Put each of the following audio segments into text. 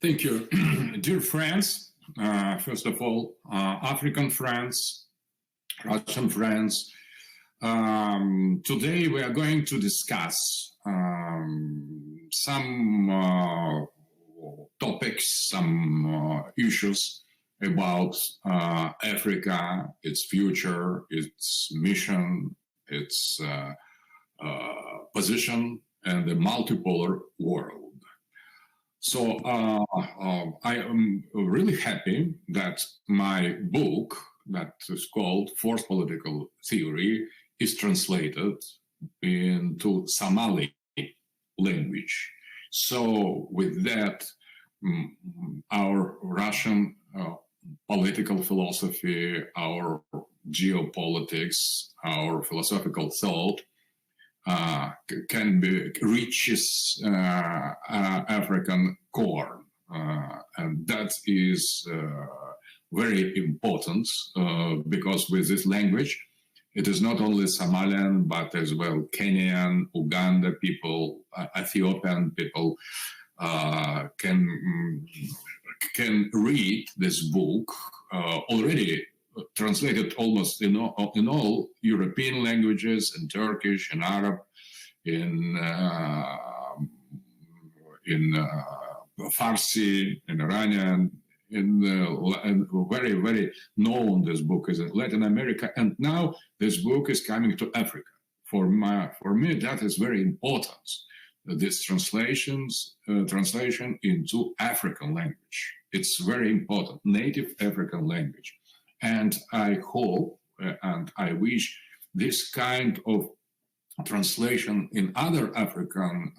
Thank you. Dear friends, first of all, African friends, Russian friends, today we are going to discuss some topics, some issues about Africa, its future, its mission, its position, and the multipolar world. So I am really happy that my book, that is called Force Political Theory, is translated into Somali language. So with that, our Russian political philosophy, our geopolitics, our philosophical thought can be reaches African core, and that is very important because with this language, it is not only Somalian but as well Kenyan, Uganda people, Ethiopian people can read this book already translated almost in all European languages, in Turkish, in Arab, in Farsi, in Iranian, in very, very known this book is in Latin America, and now this book is coming to Africa. For me, that is very important. This translation into African language. It's very important, native African language. And I hope and I wish this kind of translation in other African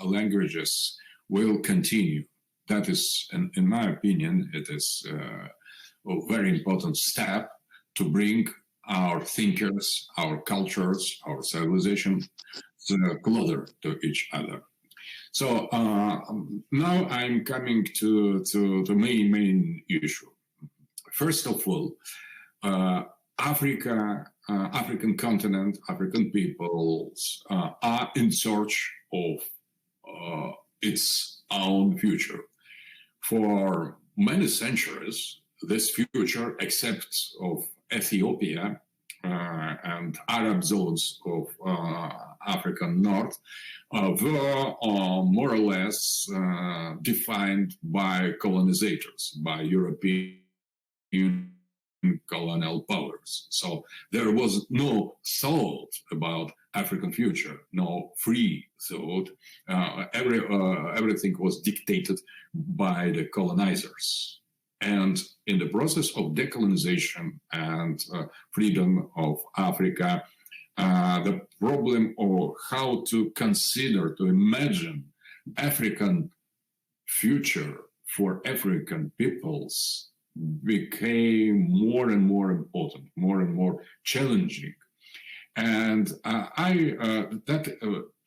languages will continue. That is, in my opinion, it is a very important step to bring our thinkers, our cultures, our civilization closer to each other. So now I'm coming to the main issue. First of all, African continent, African peoples are in search of its own future. For many centuries, this future, except of Ethiopia and Arab zones of African North, were more or less defined by colonizators, by European colonial powers. So there was no thought about African future, no free thought. Everything was dictated by the colonizers. And in the process of decolonization and freedom of Africa, the problem of how to consider, to imagine African future for African peoples became more and more important, more and more challenging. And that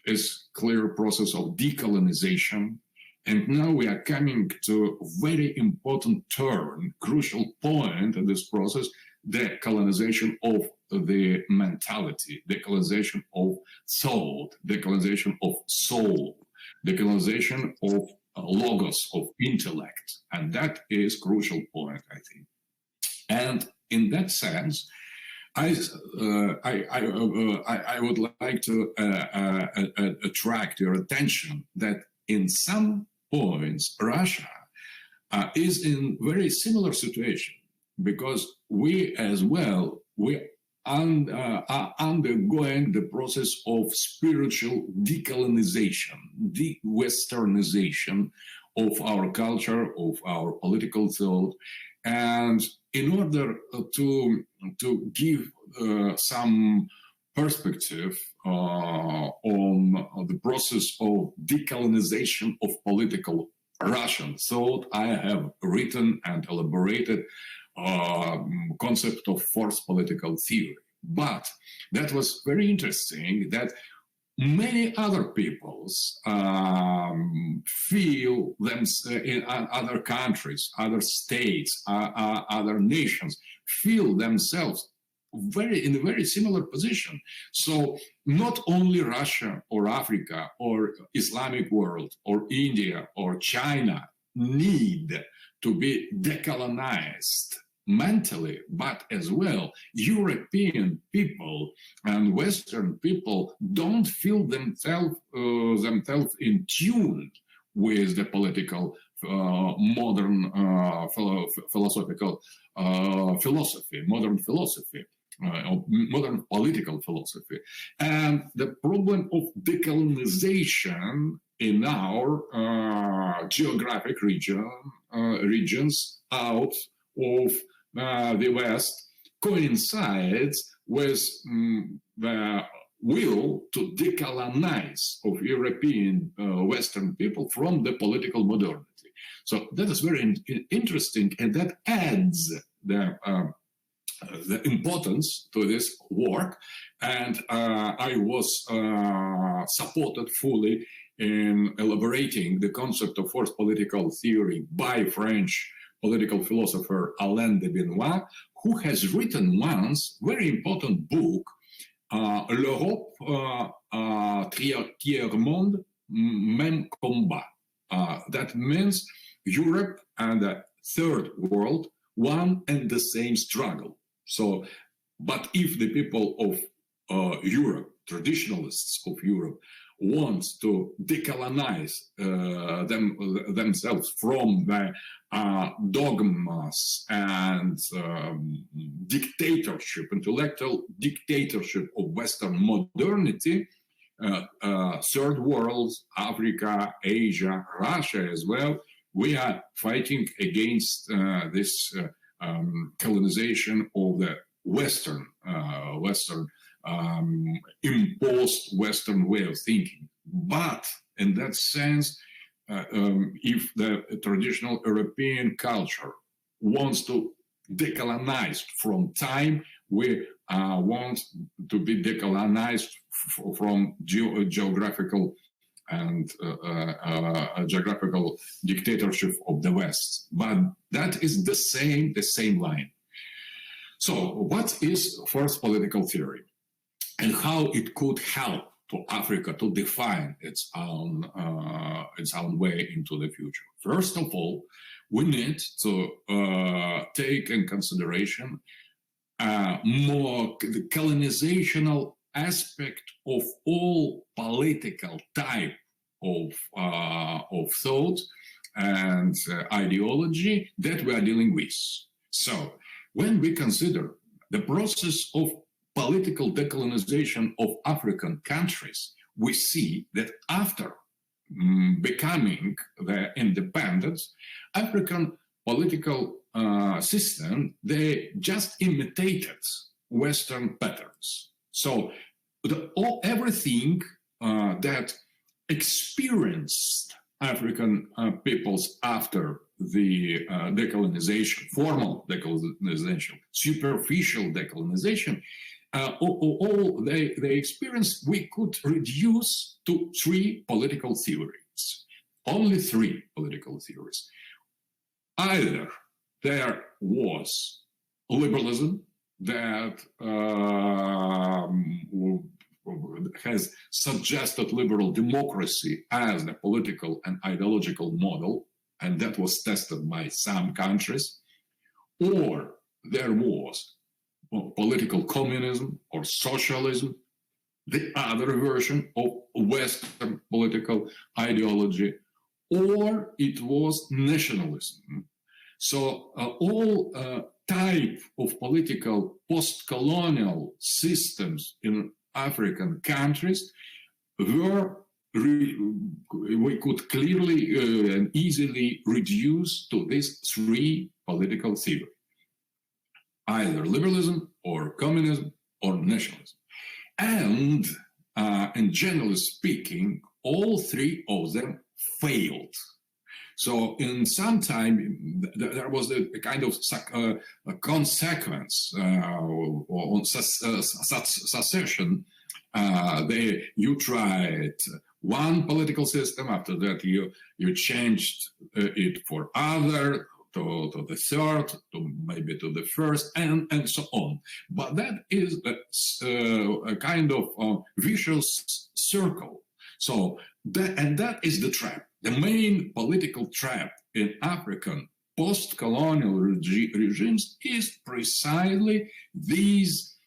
is clear process of decolonization. And now we are coming to a very important turn, crucial point in this process, the colonization of the mentality, the colonization of thought, the colonization of soul, the colonization of logos, of intellect. And that is crucial point, I think. And in that sense, I would like to attract your attention that in some points, Russia is in very similar situation because we as well, we are undergoing the process of spiritual decolonization, de-Westernization of our culture, of our political thought. And in order to give some perspective on the process of decolonization of political Russian thought, I have written and elaborated concept of force political theory. But that was very interesting that many other peoples feel them in other countries, other states, other nations, feel themselves in a very similar position. So not only Russia or Africa or Islamic world or India or China need to be decolonized mentally, but as well, European people and Western people don't feel themselves in tune with the political modern modern philosophy, modern political philosophy. And the problem of decolonization in our geographic regions out of the West coincides with the will to decolonize of European Western people from the political modernity. So that is very interesting, and that adds the importance to this work. And I was supported fully in elaborating the concept of forced political theory by French political philosopher Alain de Benoit, who has written once a very important book, L'Europe tiers-monde, même combat. That means Europe and the third world, one and the same struggle. So, but if the people of Europe, traditionalists of Europe, want to decolonize themselves from the dogmas and dictatorship, intellectual dictatorship of Western modernity, third world, Africa, Asia, Russia as well, we are fighting against this colonization of the Western imposed Western way of thinking. But in that sense, if the traditional European culture wants to decolonize from time, we want to be decolonized from geographical and geographical dictatorship of the West. But that is the same line. So what is forced political theory and how it could help to Africa to define its own way into the future? First of all, we need to take in consideration more the colonizational aspect of all political type of thought and ideology that we are dealing with. So when we consider the process of political decolonization of African countries, we see that after becoming the independence, African political system, they just imitated Western patterns. So everything that experienced African peoples after the decolonization, formal decolonization, superficial decolonization, all they experienced, we could reduce to three political theories. Only three political theories. Either there was liberalism that has suggested liberal democracy as the political and ideological model, and that was tested by some countries, or there was political communism or socialism, the other version of Western political ideology, or it was nationalism. So all type of political post-colonial systems in African countries were we could clearly and easily reduce to these three political theories: either liberalism or communism or nationalism. And in generally speaking, all three of them failed. So in some time, there was a kind of a consequence or succession. You tried one political system, after that you changed it for other, to the third, to maybe to the first, and so on. But that is a kind of vicious circle. So that is the trap. The main political trap in African post-colonial regimes is precisely these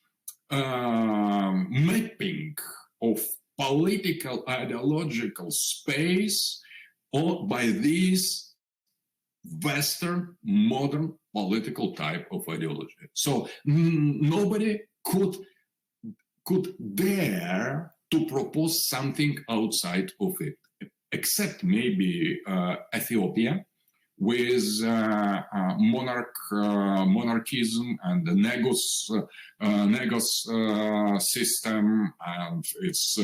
mapping of political ideological space by these Western modern political type of ideology. So nobody could dare to propose something outside of it, except maybe Ethiopia, with monarchism and the Negos system, and it's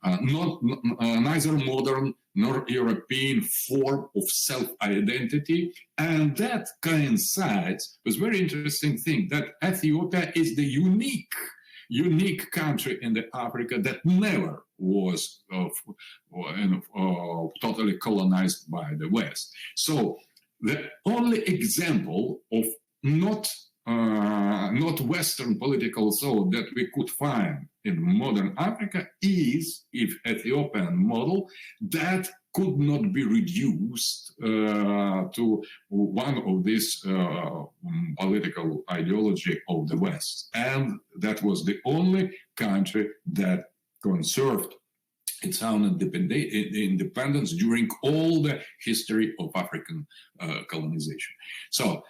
not neither modern nor European form of self-identity, and that coincides with very interesting thing that Ethiopia is the unique country in the Africa that never was totally colonized by the West. So the only example of not Western political thought that we could find in modern Africa is if Ethiopian model that could not be reduced to one of these political ideology of the West. And that was the only country that conserved its own independence during all the history of African colonization. So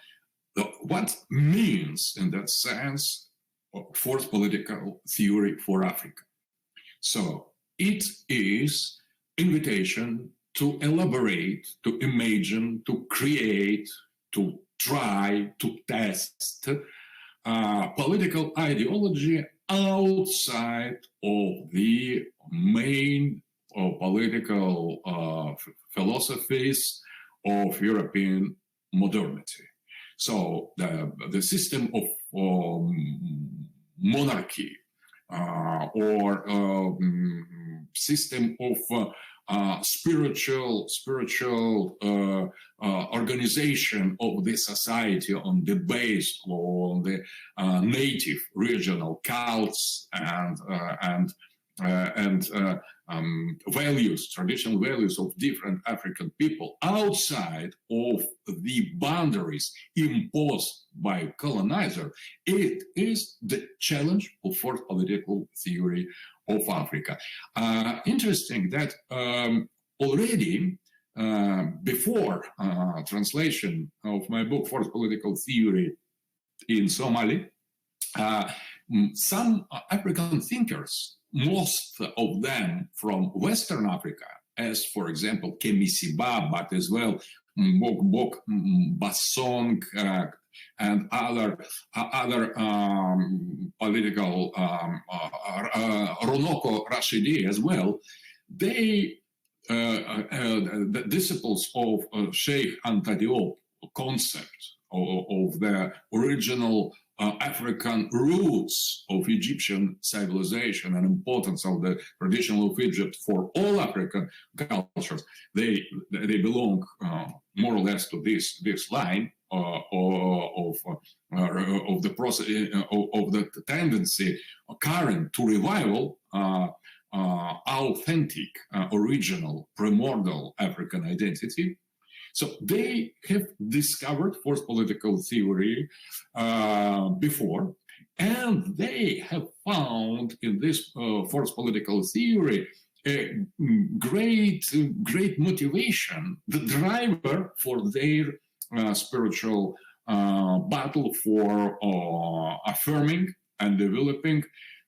what means, in that sense, fourth political theory for Africa? So it is invitation to elaborate, to imagine, to create, to try, to test political ideology outside of the main political philosophies of European modernity. So the system of monarchy or system of spiritual organization of the society on the base on the native regional cults and values, traditional values of different African people outside of the boundaries imposed by colonizer. It is the challenge of fourth political theory of Africa. Interesting that already before translation of my book, Fourth Political Theory in Somali, some African thinkers, most of them from Western Africa, as for example Kemisiba, but as well Mbok Basong and other political Ronoko Rashidi as well, they the disciples of Sheikh Anta Diop concept of the original African roots of Egyptian civilization and importance of the tradition of Egypt for all African cultures, they belong more or less to this line of the process of the tendency current to revival authentic, original, primordial African identity. So they have discovered fourth political theory before, and they have found in this fourth political theory a great motivation, the driver for their spiritual battle for affirming and developing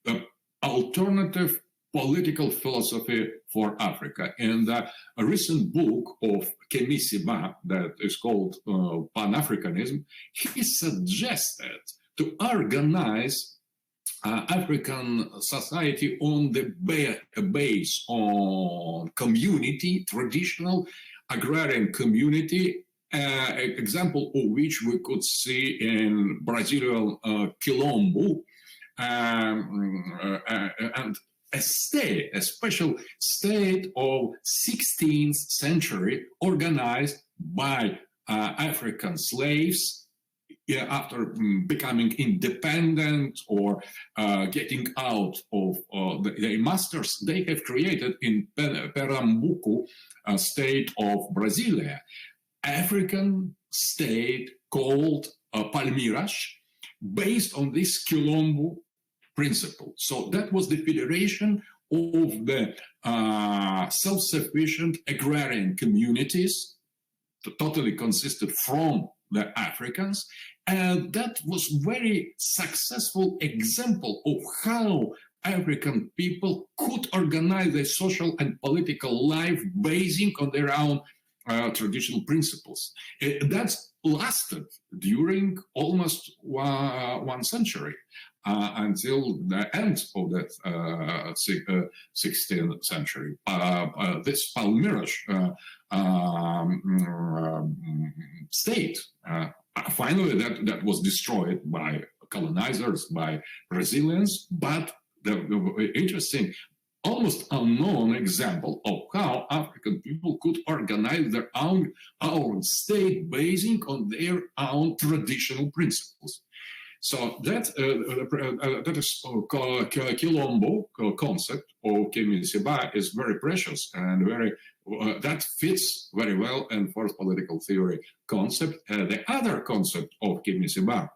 the alternative political philosophy for Africa. In a recent book of Kemisiba that is called Pan-Africanism, he suggested to organize African society on the base on community, traditional agrarian community, example of which we could see in Brazilian Quilombo, and a special state of 16th century organized by African slaves after becoming independent or getting out of their masters. They have created in Pernambuco, state of Brasilia, African state called Palmeiras, based on this Quilombo principle. So that was the federation of the self-sufficient agrarian communities, totally consisted from the Africans, and that was very successful example of how African people could organize their social and political life basing on their own traditional principles. That lasted during almost 1 century. Until the end of the 16th century. This Palmeiras state, finally that was destroyed by colonizers, by Brazilians, but the interesting, almost unknown example of how African people could organize their own state basing on their own traditional principles. So that is Quilombo concept of Kimisiba is very precious and very that fits very well in first political theory concept. The other concept of Kimisiba,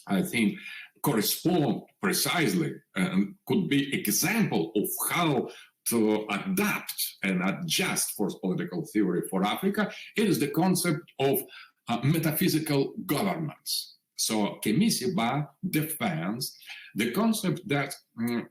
I think, correspond precisely and could be example of how to adapt and adjust first political theory for Africa. It is the concept of metaphysical governance. So Kimisiba defends the concept that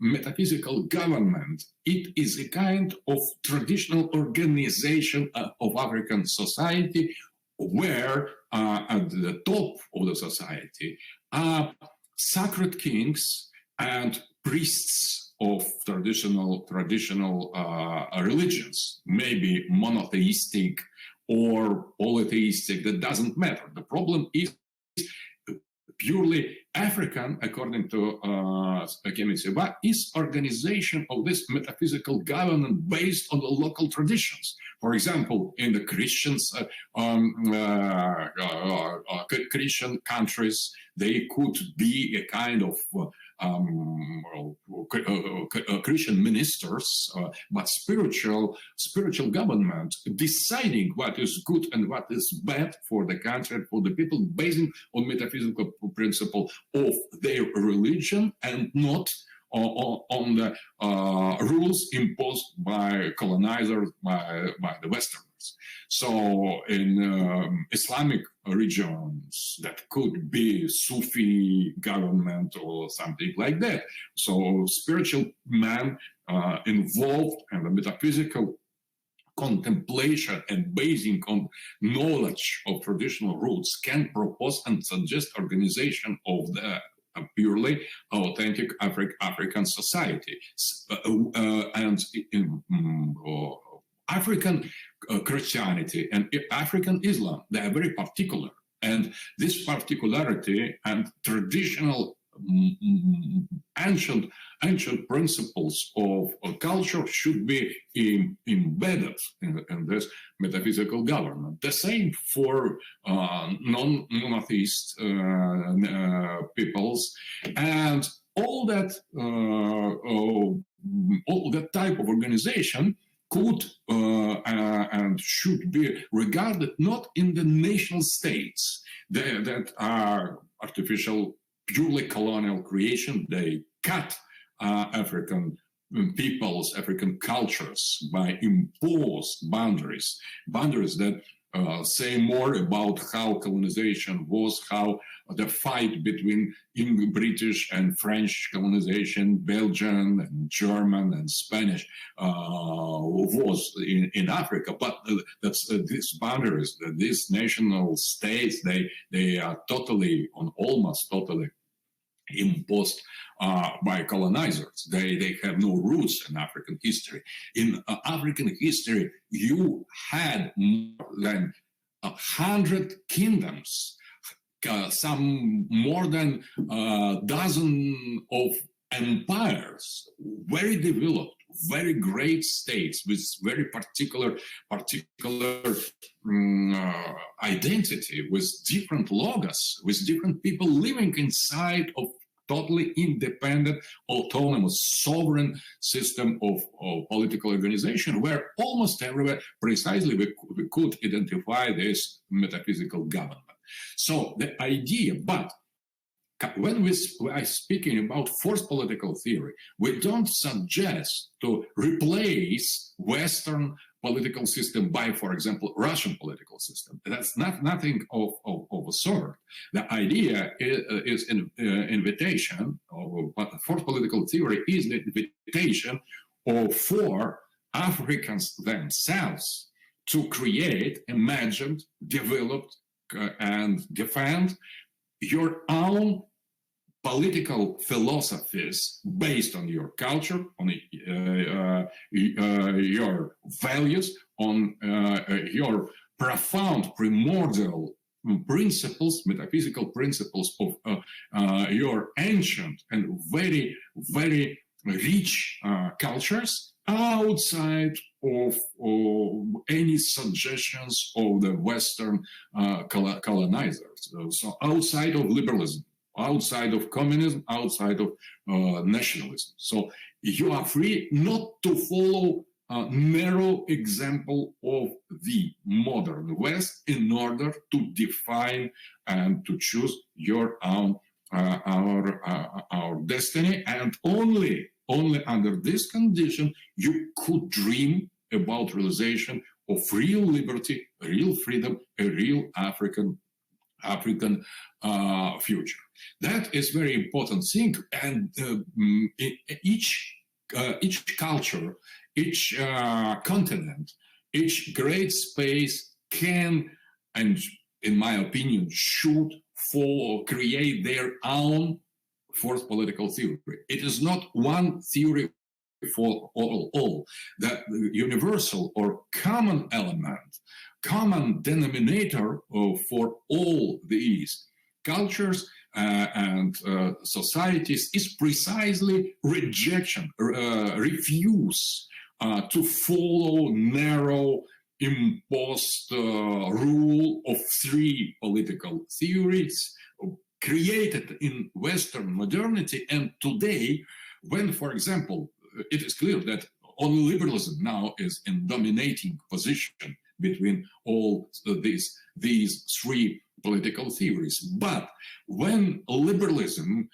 metaphysical government, it is a kind of traditional organization of African society where at the top of the society are sacred kings and priests of traditional religions, maybe monotheistic or polytheistic, that doesn't matter. The problem is purely African, according to Kimisiba, is organization of this metaphysical government based on the local traditions. For example, in the Christian countries, they could be a kind of Christian ministers, but spiritual government deciding what is good and what is bad for the country, for the people, basing on metaphysical principle of their religion and not on the rules imposed by colonizers, by the Westerners. So in Islamic regions, that could be Sufi government or something like that. So spiritual man involved in the metaphysical contemplation and basing on knowledge of traditional roots can propose and suggest organization of the purely authentic African society. And in African Christianity and African Islam, they are very particular. And this particularity and traditional ancient principles of culture should be embedded in this metaphysical government. The same for non-monotheist peoples, and all that type of organization could and should be regarded not in the nation states that are artificial, purely colonial creation. They cut African peoples, African cultures by imposed boundaries that say more about how colonization was, how the fight between British and French colonization, Belgian and German and Spanish was in Africa. But that's these boundaries, these national states, they are almost totally imposed by colonizers. They have no roots in African history. In African history, you had more than 100 kingdoms, some more than a dozen of empires, very developed, very great states with very particular identity, with different logos, with different people living inside of totally independent, autonomous, sovereign system of political organization, where almost everywhere precisely we could identify this metaphysical government. So the idea, but when we are speaking about forced political theory, we don't suggest to replace Western political system by, for example, Russian political system. That's nothing of a sort. The idea is an invitation, but forced political theory is the invitation for Africans themselves to create, imagined, developed, and defend your own political philosophies based on your culture, on your values, on your profound primordial principles, metaphysical principles of your ancient and very, very rich cultures, outside of any suggestions of the Western colonizers. So outside of liberalism, outside of communism, outside of nationalism. So you are free not to follow a narrow example of the modern West in order to define and to choose your own our destiny, and only under this condition you could dream about realization of real liberty, real freedom, a real African future. That is very important thing, and each culture, each continent, each great space can, and in my opinion, should create their own forced political theory. It is not one theory for all. That universal or common element, common denominator for all these cultures and societies is precisely rejection, refuse to follow narrow imposed rule of three political theories created in Western modernity. And today, when, for example, it is clear that only liberalism now is in dominating position between all these three political theories. But when liberalism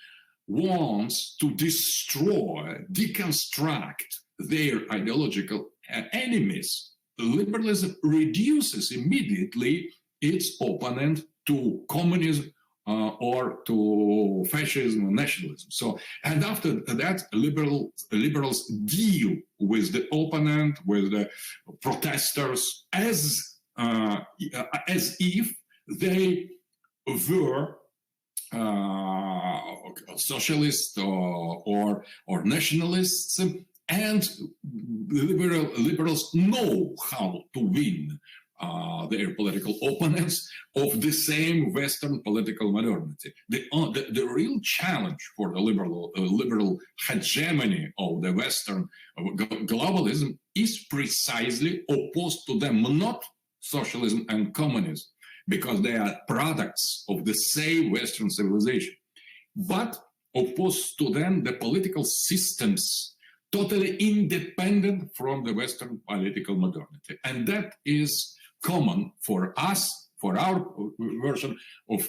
wants to destroy, deconstruct their ideological enemies, liberalism reduces immediately its opponent to communism or to fascism or nationalism. So, and after that, liberals deal with the opponent, with the protesters, as if they were socialists or nationalists, and liberals know how to win their political opponents of the same Western political modernity. The real challenge for the liberal hegemony of the Western globalism is precisely opposed to them, not socialism and communism, because they are products of the same Western civilization, but opposed to them the political systems totally independent from the Western political modernity. And that is common for us, for our version of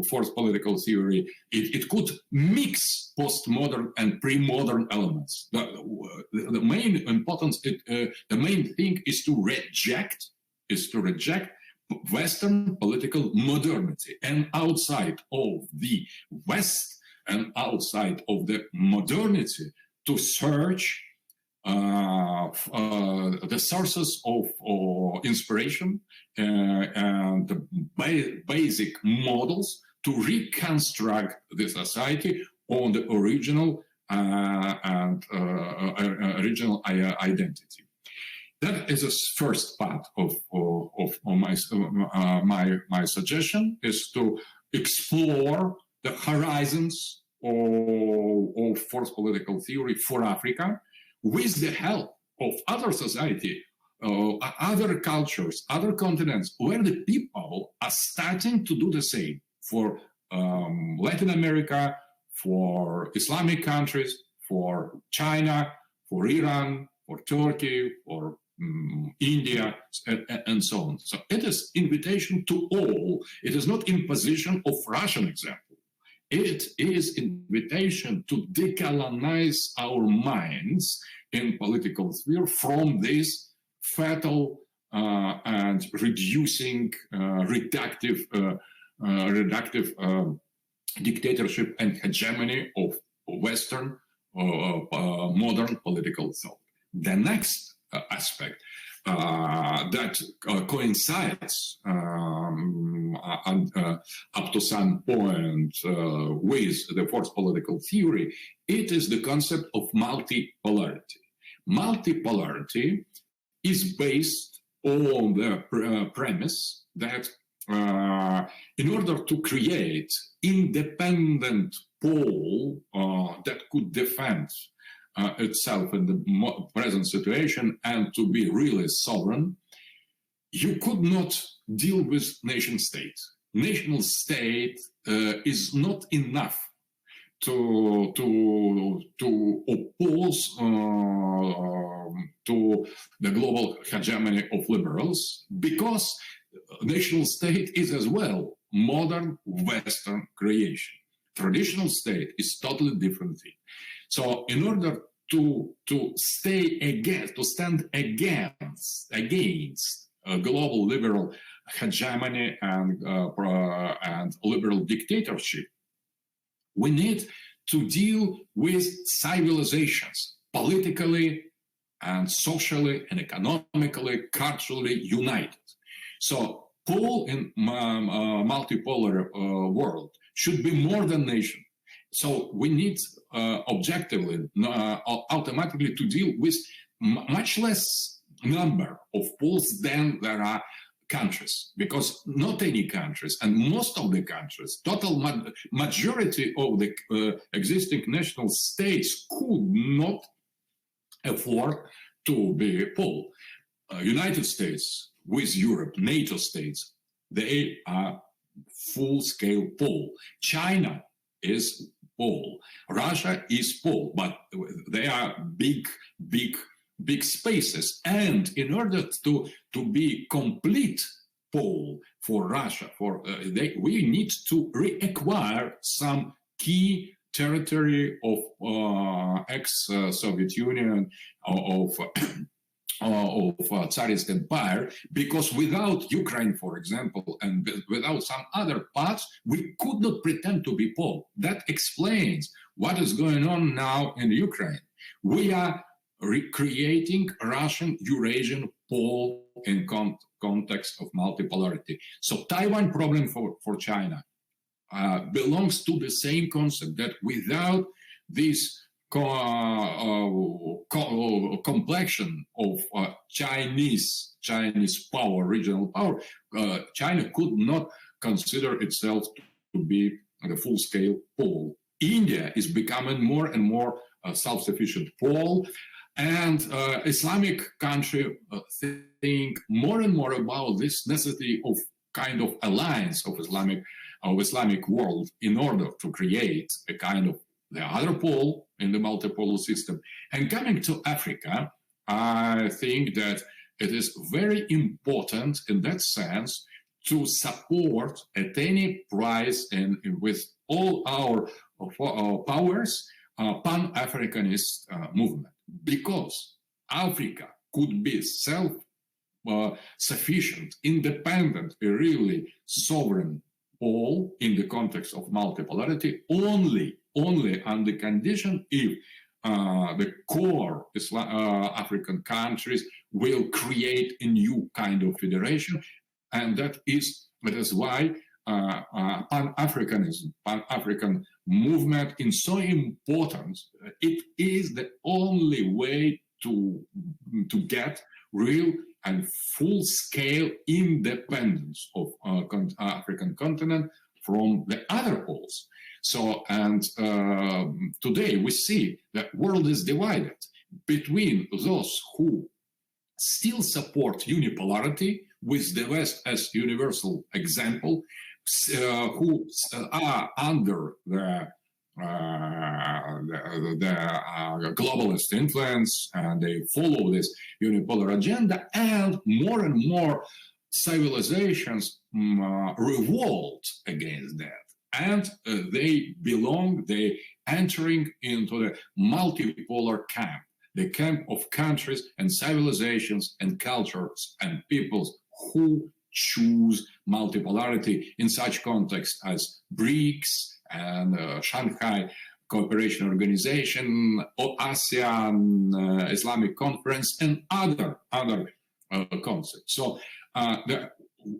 forced political theory. It could mix postmodern and pre-modern elements. The main importance, the main thing is to reject Western political modernity, and outside of the West and outside of the modernity, to search the sources of inspiration and the basic models to reconstruct the society on the original original identity. That is the first part of my suggestion, is to explore the horizons of forced political theory for Africa, with the help of other society, other cultures, other continents, where the people are starting to do the same for Latin America, for Islamic countries, for China, for Iran, for Turkey, for India, and so on. So it is invitation to all. It is not imposition of Russian example. It is invitation to decolonize our minds in political sphere from this fatal and reducing, reductive dictatorship and hegemony of Western modern political thought. The next aspect that coincides up to some point with the forced political theory, it is the concept of multipolarity. Multipolarity is based on the premise that in order to create independent pole that could defend itself in the present situation and to be really sovereign, you could not deal with nation state. National state is not enough to oppose to the global hegemony of liberals, because national state is as well modern Western creation. Traditional state is totally different thing. So in order to stand against a global liberal hegemony and liberal dictatorship, we need to deal with civilizations politically and socially and economically, culturally united. So pole in multipolar world should be more than nation. So we need objectively, automatically to deal with much less number of poles than there are countries, because not any countries, and most of the countries, total majority of the existing national states could not afford to be pole. United States with Europe, NATO states, they are full-scale pole. China is pole. Russia is pole, but they are big spaces. And in order to be complete pole for Russia, we need to reacquire some key territory of ex-Soviet Union, of Tsarist Empire, because without Ukraine, for example, and without some other parts, we could not pretend to be pole. That explains what is going on now in Ukraine. We are recreating Russian Eurasian pole in context of multipolarity. So Taiwan problem for China belongs to the same concept, that without this complexion of Chinese power, regional power, China could not consider itself to be the full-scale pole. India is becoming more and more self-sufficient pole, and Islamic country think more and more about this necessity of kind of alliance of Islamic world in order to create a kind of the other pole in the multipolar system. And coming to Africa, I think that it is very important in that sense to support at any price and with all our powers Pan-Africanist movement, because Africa could be self-sufficient, independent, a really sovereign pole in the context of multipolarity only on the condition if the core African countries will create a new kind of federation. And that is why Pan-Africanism, Pan-African movement is so important. It is the only way to get real and full-scale independence of African continent from the other poles. So, and today we see that world is divided between those who still support unipolarity with the West as universal example, who are under the globalist influence, and they follow this unipolar agenda, and more civilizations revolt against that. And they entering into the multipolar camp, the camp of countries and civilizations and cultures and peoples who choose multipolarity in such context as BRICS and Shanghai Cooperation Organization, or ASEAN, Islamic Conference, and other concepts. So the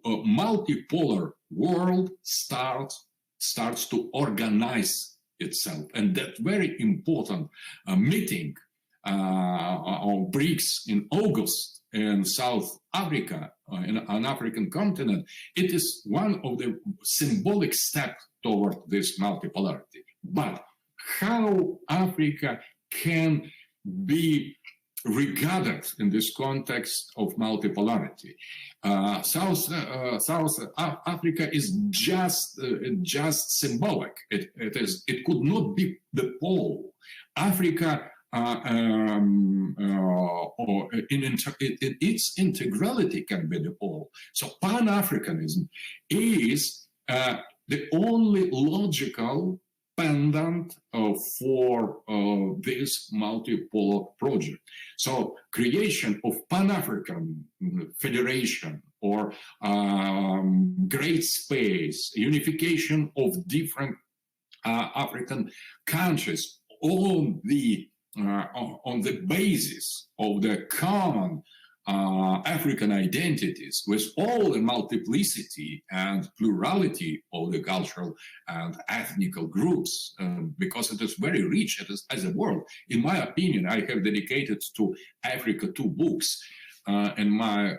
multipolar world starts to organize itself, and that very important meeting of BRICS in August in South Africa, in an African continent, it is one of the symbolic steps toward this multipolarity. But how Africa can be regarded in this context of multipolarity? South Africa is just symbolic. It could not be the pole. Africa, or in its integrality, can be the pole. So Pan-Africanism is the only logical pendant for this multipolar project. So creation of Pan-African Federation or great space, unification of different African countries on the basis of the common African identities, with all the multiplicity and plurality of the cultural and ethnical groups, because it is very rich as a world. In my opinion, I have dedicated to Africa 2 books in my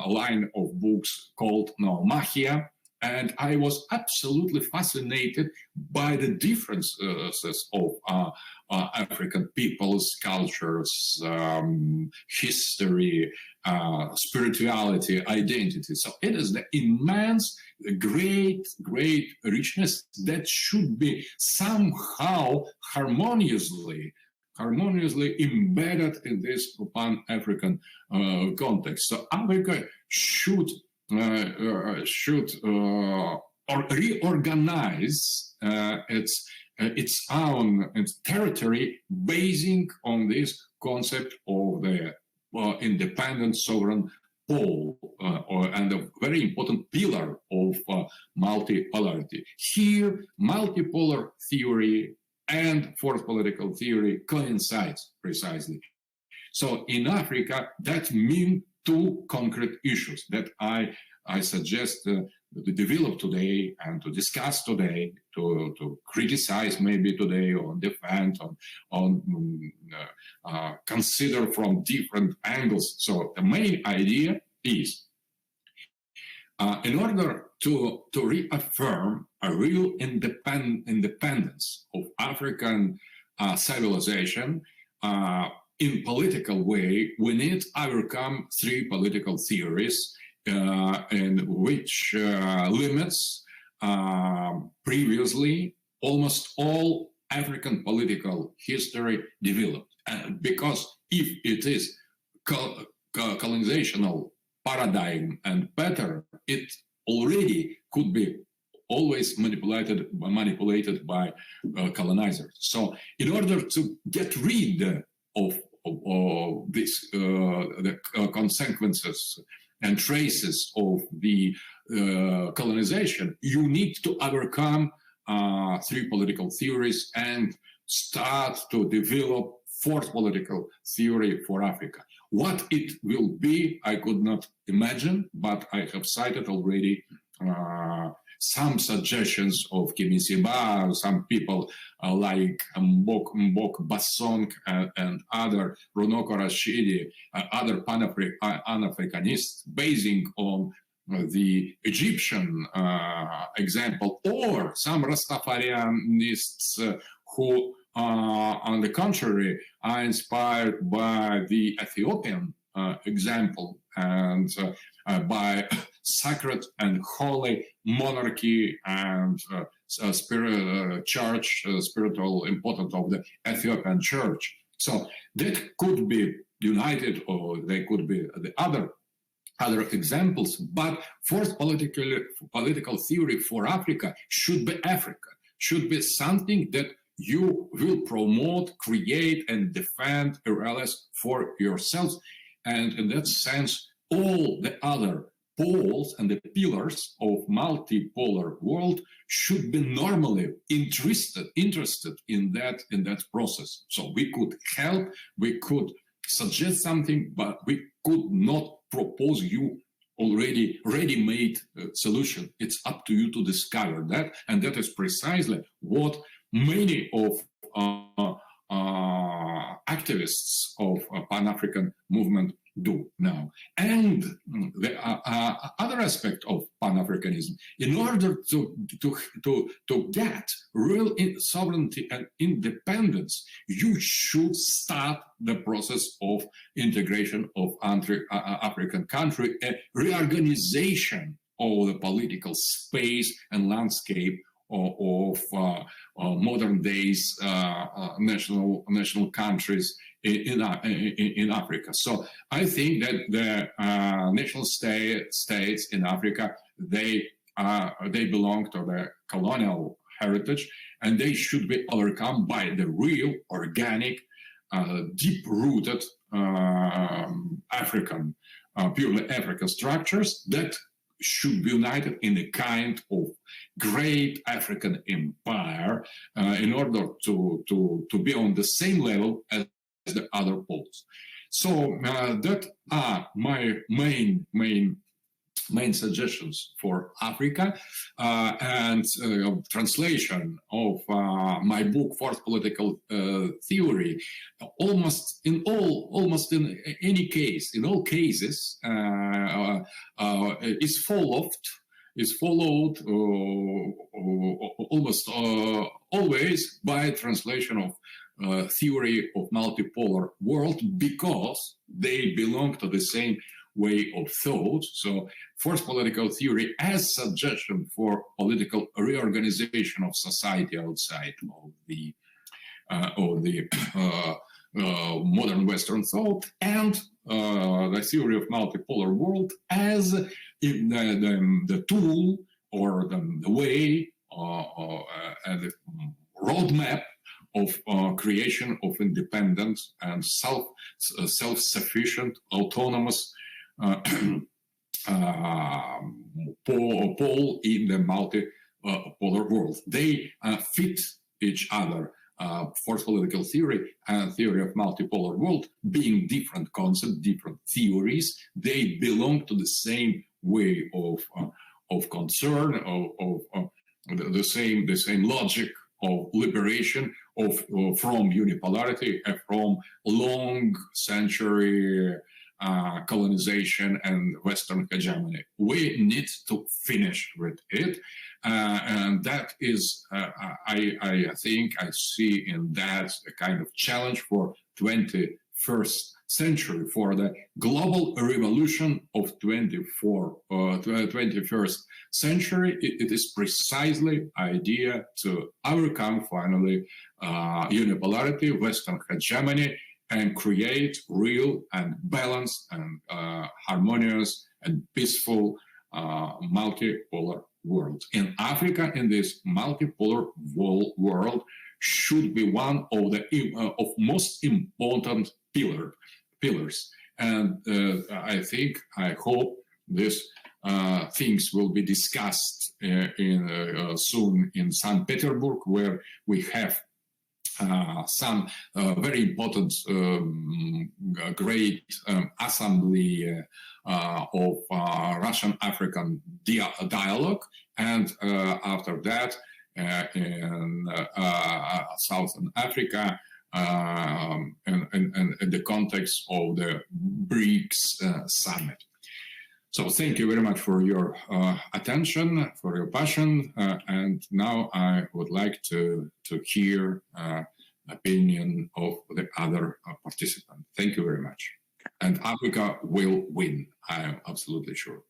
line of books called Mahia. And I was absolutely fascinated by the differences of African peoples, cultures, history, spirituality, identity. So it is the immense, great richness that should be somehow harmoniously embedded in this Pan-African context. So Africa should reorganize its own territory, basing on this concept of the independent sovereign pole, and a very important pillar of multipolarity. Here, multipolar theory and fourth political theory coincides precisely. So in Africa, that means two concrete issues that I suggest to develop today and to discuss today, to criticize maybe today, or defend, consider from different angles. So the main idea is, in order to reaffirm a real independence of African civilization, in political way, we need to overcome three political theories, in which limits previously almost all African political history developed. Because if it is colonizational paradigm and pattern, it already could be always manipulated by colonizers. So in order to get rid of this, the consequences and traces of the colonization, you need to overcome three political theories and start to develop fourth political theory for Africa. What it will be, I could not imagine, but I have cited already some suggestions of Kimisiba, some people like Mbok Basong and other, Runoko Rashidi, other Pan-Africanists, basing on the Egyptian example, or some Rastafarianists who, on the contrary, are inspired by the Ethiopian example and by sacred and holy monarchy and spiritual importance of the Ethiopian church. So that could be united, or they could be the other examples, but fourth political theory for Africa should be something that you will promote, create, and defend areas for yourselves. And in that sense, all the other poles and the pillars of multipolar world should be normally interested in that process. So we could help, we could suggest something, but we could not propose you already ready-made solution. It's up to you to discover that, and that is precisely what many of activists of Pan-African movement do now. And the other aspect of Pan-Africanism, in order to get real sovereignty and independence, you should start the process of integration of African country, a reorganization of the political space and landscape of modern days national countries in Africa. So I think that the national states in Africa, they belong to the colonial heritage, and they should be overcome by the real, organic, deep-rooted African, purely African structures that should be united in a kind of great African empire in order to be on the same level as the other poles. So that are my main suggestions for Africa, and translation of my book Fourth Political Theory. Almost in any case, in all cases, is followed almost always by translation of theory of multipolar world, because they belong to the same way of thought. So fourth political theory as suggestion for political reorganization of society outside of the modern Western thought, and the theory of multipolar world as the tool or the way and the roadmap of creation of independent and self-sufficient, autonomous pole in the multipolar world. They fit each other. Fourth political theory and theory of multipolar world, being different concepts, different theories, they belong to the same way of concern, of the same logic of liberation from unipolarity, from long century colonization and Western hegemony. We need to finish with it. And that is, I think I see in that a kind of challenge for 21st century, for the global revolution of 21st century. It is precisely idea to overcome finally unipolarity, Western hegemony, and create real and balanced and harmonious and peaceful multipolar world. In Africa, in this multipolar world, should be one of the most important pillars. And I hope this things will be discussed soon in St. Petersburg, where we have some very important great assembly of Russian-African dialogue, and after that in Southern Africa, in the context of the BRICS summit. So thank you very much for your attention, for your passion, and now I would like to hear opinion of the other participant. Thank you very much. And Africa will win, I am absolutely sure.